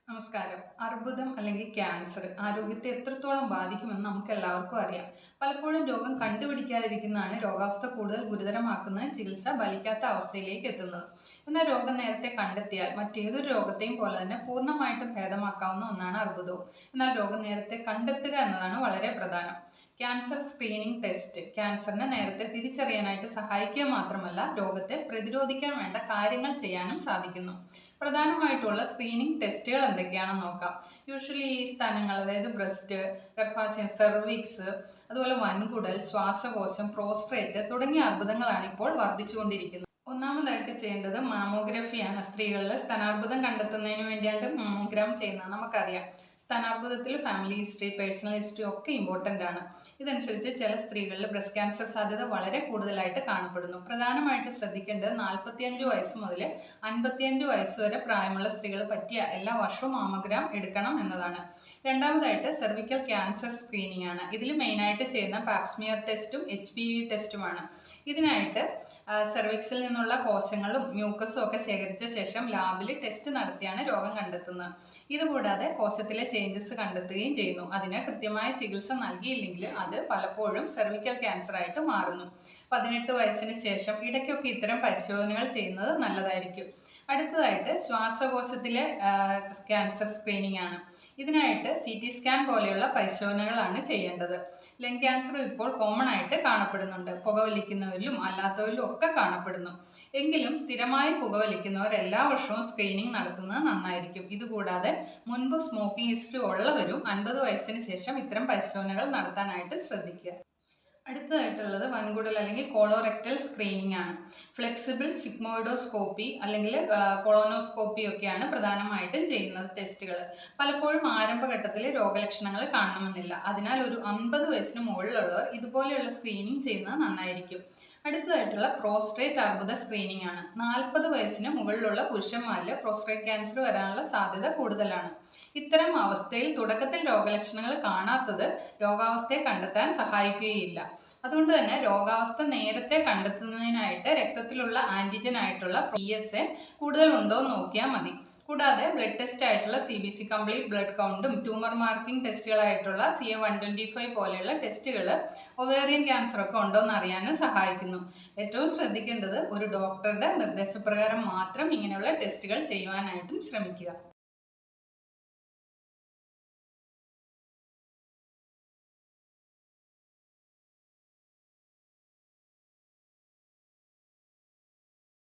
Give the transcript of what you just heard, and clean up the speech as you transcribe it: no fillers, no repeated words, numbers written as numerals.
നമസ്കാരം. അർബുദം അല്ലെങ്കിൽ ക്യാൻസർ ആരോഗ്യത്തെ എത്രത്തോളം ബാധിക്കുമെന്ന് നമുക്ക് എല്ലാവർക്കും അറിയാം. പലപ്പോഴും രോഗം കണ്ടുപിടിക്കാതിരിക്കുന്നതാണ് രോഗാവസ്ഥ കൂടുതൽ ഗുരുതരമാക്കുന്ന ചികിത്സ ഫലിക്കാത്ത അവസ്ഥയിലേക്ക് എത്തുന്നത്. എന്നാൽ രോഗം നേരത്തെ കണ്ടെത്തിയാൽ മറ്റേതൊരു രോഗത്തെയും പോലെ തന്നെ പൂർണ്ണമായിട്ടും ഭേദമാക്കാവുന്ന ഒന്നാണ് അർബുദവും. എന്നാൽ രോഗം നേരത്തെ കണ്ടെത്തുക എന്നതാണ് വളരെ പ്രധാനം. ക്യാൻസർ സ്ക്രീനിംഗ് ടെസ്റ്റ് ക്യാൻസറിനെ നേരത്തെ തിരിച്ചറിയാനായിട്ട് സഹായിക്കുക മാത്രമല്ല, രോഗത്തെ പ്രതിരോധിക്കാൻ വേണ്ട കാര്യങ്ങൾ ചെയ്യാനും സാധിക്കുന്നു. പ്രധാനമായിട്ടുള്ള സ്ക്രീനിങ് ടെസ്റ്റുകൾ എന്തൊക്കെയാണെന്ന് നോക്കാം. യൂഷ്വലി ഈ സ്ഥാനങ്ങൾ, അതായത് ബ്രസ്റ്റ്, ഗർഭാശയം, സെർവിക്സ്, അതുപോലെ വൻകുടൽ, ശ്വാസകോശം, പ്രോസ്ട്രേറ്റ് തുടങ്ങിയ അർബുദങ്ങളാണ് ഇപ്പോൾ വർദ്ധിച്ചുകൊണ്ടിരിക്കുന്നത്. ഒന്നാമതായിട്ട് ചെയ്യേണ്ടത് മാമോഗ്രഫിയാണ്. സ്ത്രീകളിൽ സ്ഥാനാർബുദം കണ്ടെത്തുന്നതിന് വേണ്ടിയാണ് മാമോഗ്രാം ചെയ്യുന്നത്. നമുക്കറിയാം, സ്ഥാനാർബുദത്തിൽ ഫാമിലി ഹിസ്റ്ററി, പേഴ്സണൽ ഹിസ്റ്ററി ഒക്കെ ഇമ്പോർട്ടൻ്റ് ആണ്. ഇതനുസരിച്ച് ചില സ്ത്രീകളിൽ ബ്രസ്റ്റ് ക്യാൻസർ സാധ്യത വളരെ കൂടുതലായിട്ട് കാണപ്പെടുന്നു. പ്രധാനമായിട്ട് ശ്രദ്ധിക്കേണ്ടത് 45 വയസ്സ് മുതൽ 55 വയസ്സ് വരെ പ്രായമുള്ള സ്ത്രീകൾ പറ്റിയ എല്ലാ വർഷവും മാമോഗ്രാം എടുക്കണം എന്നതാണ്. രണ്ടാമതായിട്ട് സെർവിക്കൽ ക്യാൻസർ സ്ക്രീനിങ് ആണ്. ഇതിൽ മെയിനായിട്ട് ചെയ്യുന്ന പാപ്സ്മിയർ ടെസ്റ്റും HPV ടെസ്റ്റുമാണ്. ഇതിനായിട്ട് സെർവിക്സിൽ നിന്നുള്ള കോശങ്ങളും മ്യൂക്കസും ഒക്കെ ശേഖരിച്ച ശേഷം ലാബിൽ ടെസ്റ്റ് നടത്തിയാണ് രോഗം കണ്ടെത്തുന്നത്. ഇതുകൂടാതെ കോശത്തിലെ ചേഞ്ചസ് കണ്ടെത്തുകയും ചെയ്യുന്നു. അതിന് കൃത്യമായ ചികിത്സ നൽകിയില്ലെങ്കിൽ അത് പലപ്പോഴും സെർവിക്കൽ ക്യാൻസർ ആയിട്ട് മാറുന്നു. 18 വയസ്സിന് ശേഷം ഇടയ്ക്കൊക്കെ ഇത്തരം പരിശോധനകൾ ചെയ്യുന്നത് നല്ലതായിരിക്കും. അടുത്തതായിട്ട് ശ്വാസകോശത്തിലെ ക്യാൻസർ സ്ക്രീനിങ് ആണ്. ഇതിനായിട്ട് CT സ്കാൻ പോലെയുള്ള പരിശോധനകളാണ് ചെയ്യേണ്ടത്. ലങ് ക്യാൻസറും ഇപ്പോൾ കോമൺ ആയിട്ട് കാണപ്പെടുന്നുണ്ട്. പുകവലിക്കുന്നവരിലും അല്ലാത്തവരിലും ഒക്കെ കാണപ്പെടുന്നു. എങ്കിലും സ്ഥിരമായി പുകവലിക്കുന്നവർ എല്ലാ വർഷവും സ്ക്രീനിങ് നടത്തുന്നത് നന്നായിരിക്കും. ഇതുകൂടാതെ മുൻപ് സ്മോക്കിംഗ് ഹിസ്റ്ററി ഉള്ളവരും 50 വയസ്സിന് ശേഷം ഇത്തരം പരിശോധനകൾ നടത്താനായിട്ട് ശ്രദ്ധിക്കുക. അടുത്തതായിട്ടുള്ളത് വൻകുടൽ അല്ലെങ്കിൽ കോളോറെക്ടൽ സ്ക്രീനിങ് ആണ്. ഫ്ലെക്സിബിൾ സിഗ്മോയിഡോസ്കോപ്പി അല്ലെങ്കിൽ കൊളോനോസ്കോപ്പി ഒക്കെയാണ് പ്രധാനമായിട്ടും ചെയ്യുന്നത് ടെസ്റ്റുകൾ. പലപ്പോഴും ആരംഭഘട്ടത്തിൽ രോഗലക്ഷണങ്ങൾ കാണണമെന്നില്ല. അതിനാൽ ഒരു 50 വയസ്സിന് മുകളിലുള്ളവർ ഇതുപോലെയുള്ള സ്ക്രീനിങ് ചെയ്യുന്നത് നന്നായിരിക്കും. അടുത്തതായിട്ടുള്ള പ്രോസ്ട്രേറ്റ് അർബുദ സ്ക്രീനിങ് ആണ്. 40 വയസ്സിന് മുകളിലുള്ള പുരുഷന്മാരിൽ പ്രോസ്ട്രേറ്റ് ക്യാൻസർ വരാനുള്ള സാധ്യത കൂടുതലാണ്. ഇത്തരം അവസ്ഥയിൽ തുടക്കത്തിൽ രോഗലക്ഷണങ്ങൾ കാണാത്തത് രോഗാവസ്ഥയെ കണ്ടെത്താൻ സഹായിക്കുകയില്ല. അതുകൊണ്ട് തന്നെ രോഗാവസ്ഥ നേരത്തെ കണ്ടെത്തുന്നതിനായിട്ട് രക്തത്തിലുള്ള ആന്റിജൻ ആയിട്ടുള്ള PSA കൂടുതൽ ഉണ്ടോ എന്ന് നോക്കിയാൽ മതി. കൂടാതെ ബ്ലഡ് ടെസ്റ്റ് ആയിട്ടുള്ള CBC കംപ്ലീറ്റ് ബ്ലഡ് കൗണ്ടും ട്യൂമർ മാർക്കിംഗ് ടെസ്റ്റുകളായിട്ടുള്ള CA-125 പോലെയുള്ള ടെസ്റ്റുകൾ ഒവേറിയൻ ക്യാൻസർ ഒക്കെ ഉണ്ടോ എന്ന് അറിയാനും സഹായിക്കുന്നു. ഏറ്റവും ശ്രദ്ധിക്കേണ്ടത് ഒരു ഡോക്ടറുടെ നിർദ്ദേശപ്രകാരം മാത്രം ഇങ്ങനെയുള്ള ടെസ്റ്റുകൾ ചെയ്യുവാനായിട്ടും ശ്രമിക്കുക.